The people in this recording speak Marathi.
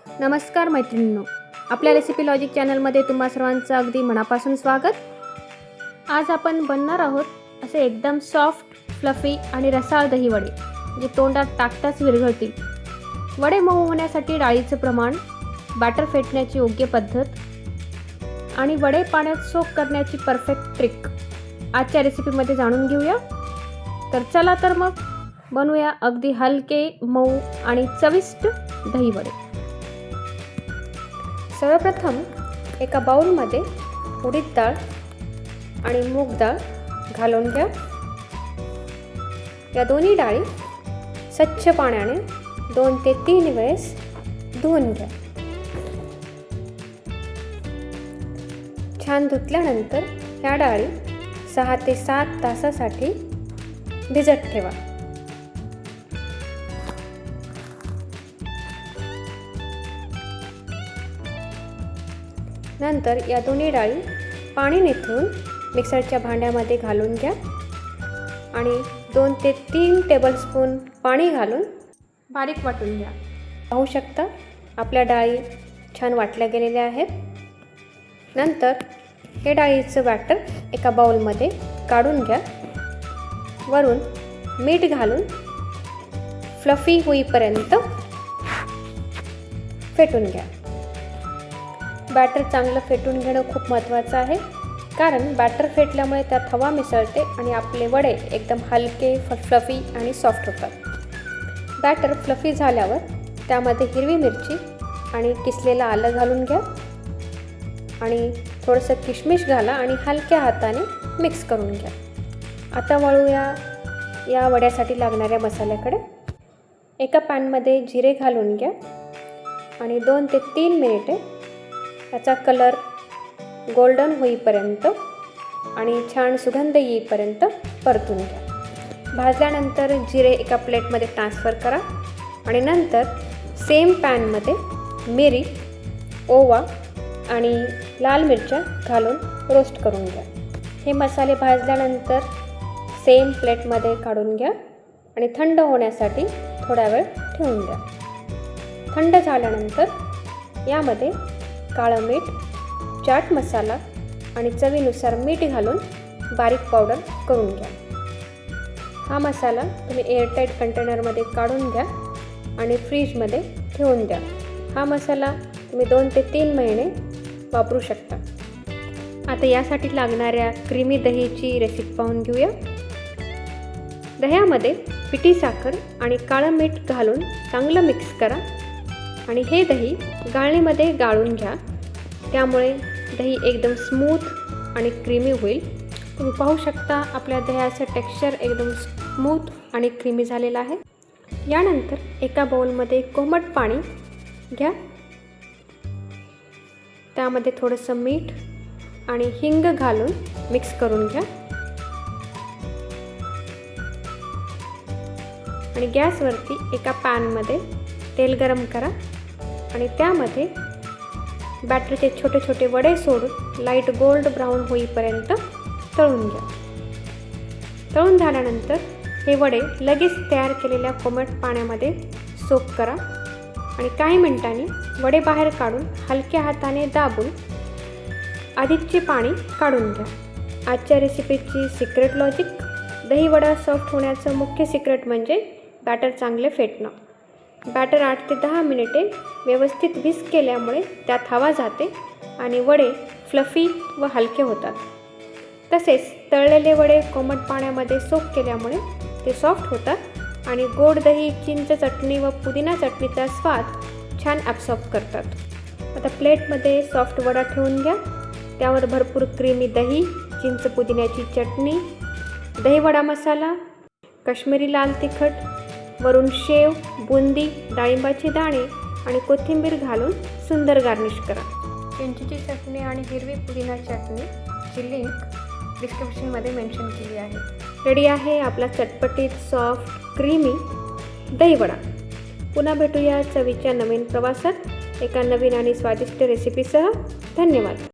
नमस्कार मैत्रिणींनो, आपल्या रेसिपी लॉजिक चॅनलमध्ये तुम्हा सर्वांचं अगदी मनापासून स्वागत. आज आपण बनणार आहोत असे एकदम सॉफ्ट, फ्लफी आणि रसाळ दही वडे, जे तोंडात टाकताच विरघळतील. वडे मऊ होण्यासाठी डाळीचं प्रमाण, बॅटर फेटण्याची योग्य पद्धत आणि वडे पाण्यात सोक करण्याची परफेक्ट ट्रिक आजच्या रेसिपीमध्ये जाणून घेऊया. तर चला तर मग बनवूया अगदी हलके, मऊ आणि चविष्ट दही वडे. सर्वप्रथम एका बाउलमध्ये उडीद डाळ आणि मूग डाळ घालून घ्या. या दोन्ही डाळी स्वच्छ पाण्याने 2 ते 3 वेळेस धुवून घ्या. छान धुतल्यानंतर ह्या डाळी 6 ते 7 तासासाठी भिजत ठेवा. नंतर या दोन्ही डाळी पाणी निथळून मिक्सरच्या भांड्यामध्ये घालून घ्या आणि 2 ते 3 टेबलस्पून पाणी घालून बारीक वाटून घ्या. पाहू शकता आपल्या डाळी छान वाटल्या गेलेल्या आहेत. नंतर हे डाळीचं बॅटर एका बाउलमध्ये काढून घ्या. वरून मीठ घालून फ्लफी होईपर्यंत फेटून घ्या. बॅटर चांगलं फेटून घेणं खूप महत्त्वाचं आहे, कारण बॅटर फेटल्यामुळे त्यात हवा मिसळते आणि आपले वडे एकदम हलके, फ्लफी आणि सॉफ्ट होतात. बॅटर फ्लफी झाल्यावर त्यामध्ये हिरवी मिरची आणि किसलेलं आलं घालून घ्या आणि थोडंसं किशमिश घाला आणि हलक्या हाताने मिक्स करून घ्या. आता वळूया या वड्यासाठी लागणाऱ्या मसाल्याकडे. एका पॅनमध्ये जिरे घालून घ्या आणि 2 ते 3 मिनिटे याचा कलर गोल्डन होईपर्यंत आणि छान सुगंध येईपर्यंत परतून घ्या. भाजल्यानंतर जिरे एका प्लेटमध्ये ट्रान्सफर करा आणि नंतर सेम पॅनमध्ये मिरी, ओवा आणि लाल मिरच्या घालून रोस्ट करून घ्या. हे मसाले भाजल्यानंतर सेम प्लेटमध्ये काढून घ्या आणि थंड होण्यासाठी थोडा वेळ ठेवून द्या. थंड झाल्यानंतर यामध्ये काळं मीठ, चाट मसाला आणि चवीनुसार मीठ घालून बारीक पावडर करून घ्या. हा मसाला तुम्ही एअरटाईट कंटेनरमध्ये काढून घ्या आणि फ्रीजमध्ये ठेवून द्या. हा मसाला तुम्ही 2 ते 3 महिने वापरू शकता. आता यासाठी लागणाऱ्या क्रीमी दहीची रेसिपी पाहून घेऊया. दह्यामध्ये पिठी साखर आणि काळं मीठ घालून चांगलं मिक्स करा आणि हे दही गाळणीमध्ये गाळून घ्या. त्यामुळे दही एकदम स्मूथ आणि क्रीमी होईल. तुम्ही पाहू शकता आपल्या दह्याचं टेक्स्चर एकदम स्मूथ आणि क्रीमी झालेलं आहे. यानंतर एका बाउलमध्ये कोमट पाणी घ्या. त्यामध्ये थोडंसं मीठ आणि हिंग घालून मिक्स करून घ्या आणि गॅसवरती एका पॅनमध्ये तेल गरम करा आणि त्यामध्ये बॅटरचे छोटे छोटे वडे सोडून लाईट गोल्ड ब्राऊन होईपर्यंत तळून घ्या. तळून झाल्यानंतर हे वडे लगेच तयार केलेल्या कोमट पाण्यामध्ये सोक करा आणि काही मिनिटांनी वडे बाहेर काढून हलक्या हाताने दाबून आधीचे पाणी काढून घ्या. आजच्या रेसिपीची सिक्रेट लॉजिक: दही वडा सॉफ्ट होण्याचं मुख्य सिक्रेट म्हणजे बॅटर चांगले फेटणं. बॅटर 8 ते 10 मिनिटे व्यवस्थित व्हिस्क केल्यामुळे त्यात हवा जाते आणि वडे फ्लफी व हलके होतात. तसेच तळलेले वडे कोमट पाण्यामध्ये सोक केल्यामुळे ते सॉफ्ट होतात आणि गोड दही, चिंच चटणी व पुदिना चटणीचा स्वाद छान ॲब्सॉर्ब करतात. आता प्लेटमध्ये सॉफ्ट वडा ठेवून घ्या. त्यावर भरपूर क्रीमी दही, चिंच पुदिन्याची चटणी, दही वडा मसाला, काश्मीरी लाल तिखट, वरून शेव, बुंदी, डाळिंबाचे दाणे आणि कोथिंबीर घालून सुंदर गार्निश करा. चिंचेची चटणी आणि हिरवी पुदिना चटणीची लिंक डिस्क्रिप्शनमध्ये मेन्शन केली आहे. रेडी आहे आपला चटपटीत, सॉफ्ट, क्रीमी दही वडा. पुन्हा भेटूया चवीच्या नवीन प्रवासात एका नवीन आणि स्वादिष्ट रेसिपीसह. धन्यवाद.